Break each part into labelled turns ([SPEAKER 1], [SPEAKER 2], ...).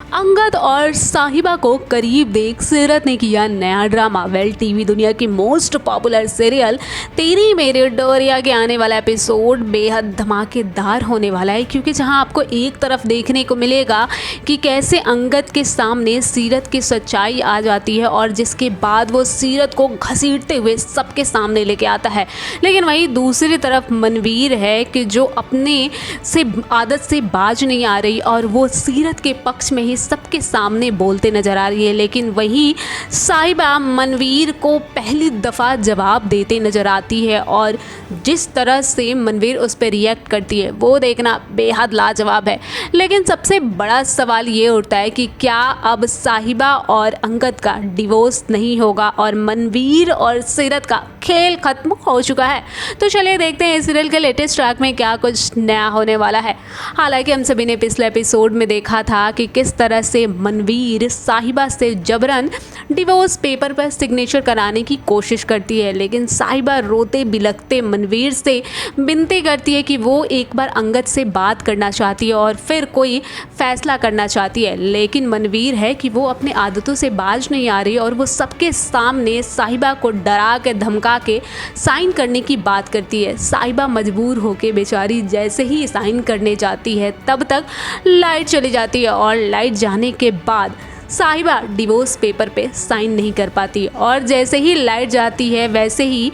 [SPEAKER 1] अंगद और साहिबा को करीब देख सीरत ने किया नया ड्रामा। वेल टीवी दुनिया की मोस्ट पॉपुलर सीरियल तेरी मेरी डोरिया के आने वाला एपिसोड बेहद धमाकेदार होने वाला है, क्योंकि जहां आपको एक तरफ देखने को मिलेगा कि कैसे अंगद के सामने सीरत की सच्चाई आ जाती है और जिसके बाद वो सीरत को घसीटते हुए सबके सामने लेके आता है। लेकिन वहीं दूसरी तरफ मनवीर है कि जो अपने से आदत से बाज नहीं आ रही और वो सीरत के पक्ष में ही सबके सामने बोलते नजर आ रही है। लेकिन वहीं साहिबा मनवीर को पहली दफ़ा जवाब देते नजर आती है और जिस तरह से मनवीर उस पर रिएक्ट करती है वो देखना बेहद लाजवाब है। लेकिन सबसे बड़ा सवाल ये उठता है कि क्या अब साहिबा और अंगद का डिवोर्स नहीं होगा और मनवीर और सीरत का खेल खत्म हो चुका है। तो चलिए देखते हैं इस सीरियल के लेटेस्ट ट्रैक में क्या कुछ नया होने वाला है। हालांकि हम सभी ने पिछले एपिसोड में देखा था कि किस तरह से मनवीर साहिबा से जबरन डिवोर्स पेपर पर सिग्नेचर कराने की कोशिश करती है, लेकिन साहिबा रोते बिलखते मनवीर से विनती करती है कि वो एक बार अंगद से बात करना चाहती है और फिर कोई फैसला करना चाहती है। लेकिन मनवीर है कि वो अपनी आदतों से बाज नहीं आ रही और वो सबके सामने साहिबा को डरा के धमका के साइन करने की बात करती है। साहिबा मजबूर होके बेचारी जैसे ही साइन करने जाती है तब तक लाइट चली जाती है और लाइट जाने के बाद साहिबा डिवोर्स पेपर पे साइन नहीं कर पाती और जैसे ही लाइट जाती है वैसे ही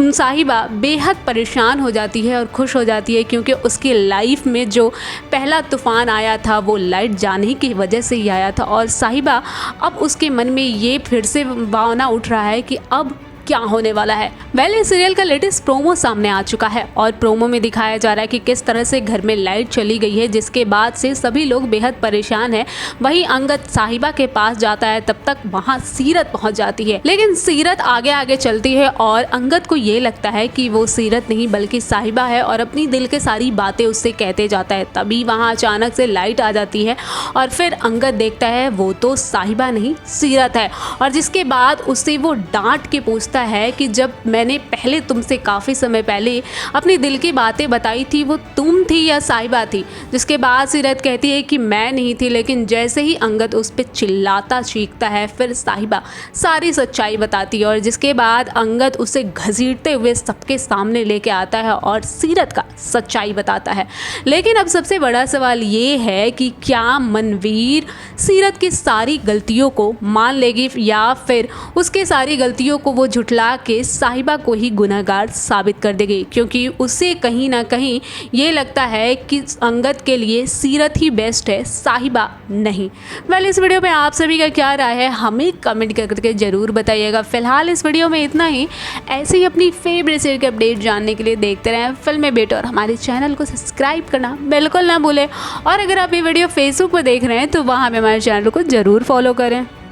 [SPEAKER 1] साहिबा बेहद परेशान हो जाती है और खुश हो जाती है, क्योंकि उसकी लाइफ में जो पहला तूफ़ान आया था वो लाइट जाने की वजह से ही आया था। और साहिबा अब उसके मन में ये फिर से भावना उठ रहा है कि अब क्या होने वाला है। वेल इस सीरियल का लेटेस्ट प्रोमो सामने आ चुका है और प्रोमो में दिखाया जा रहा है कि किस तरह से घर में लाइट चली गई है, जिसके बाद से सभी लोग बेहद परेशान हैं। वहीं अंगद साहिबा के पास जाता है, तब तक वहां सीरत पहुंच जाती है। लेकिन सीरत आगे आगे चलती है और अंगद को ये लगता है कि वो सीरत नहीं बल्कि साहिबा है और अपनी दिल के सारी बातें उससे कहते जाता है। तभी वहां अचानक से लाइट आ जाती है और फिर अंगद देखता है वो तो साहिबा नहीं सीरत है, और जिसके बाद उससे वो डांट के पूछता है कि जब मैंने पहले तुमसे काफ़ी समय पहले अपनी दिल की बातें बताई थी वो तुम थी या साहिबा थी। जिसके बाद सीरत कहती है कि मैं नहीं थी। लेकिन जैसे ही अंगद उस पर चिल्लाता चीखता है फिर साहिबा सारी सच्चाई बताती है और जिसके बाद अंगद उसे घसीटते हुए सबके सामने लेके आता है और सीरत का सच्चाई बताता है। लेकिन अब सबसे बड़ा सवाल ये है कि क्या मनवीर सीरत की सारी गलतियों को मान लेगी या फिर उसके सारी गलतियों को वो झुठला के साहिबा को ही गुनहगार साबित कर देगी, क्योंकि उसे कहीं ना कहीं ये लगता है कि अंगद के लिए सीरत ही बेस्ट है, साहिबा नहीं। वेल इस वीडियो में आप सभी का क्या राय है हमें कमेंट करके ज़रूर बताइएगा। फिलहाल इस वीडियो में इतना ही। ऐसे ही अपनी फेवरेट सीरियल के अपडेट जानने के लिए देखते रहें फिल्में बेट और हमारे चैनल को सब्सक्राइब करना बिल्कुल ना भूलें। और अगर आप ये वीडियो फेसबुक पर देख रहे हैं तो वहाँ पर हमारे चैनल को ज़रूर फॉलो करें।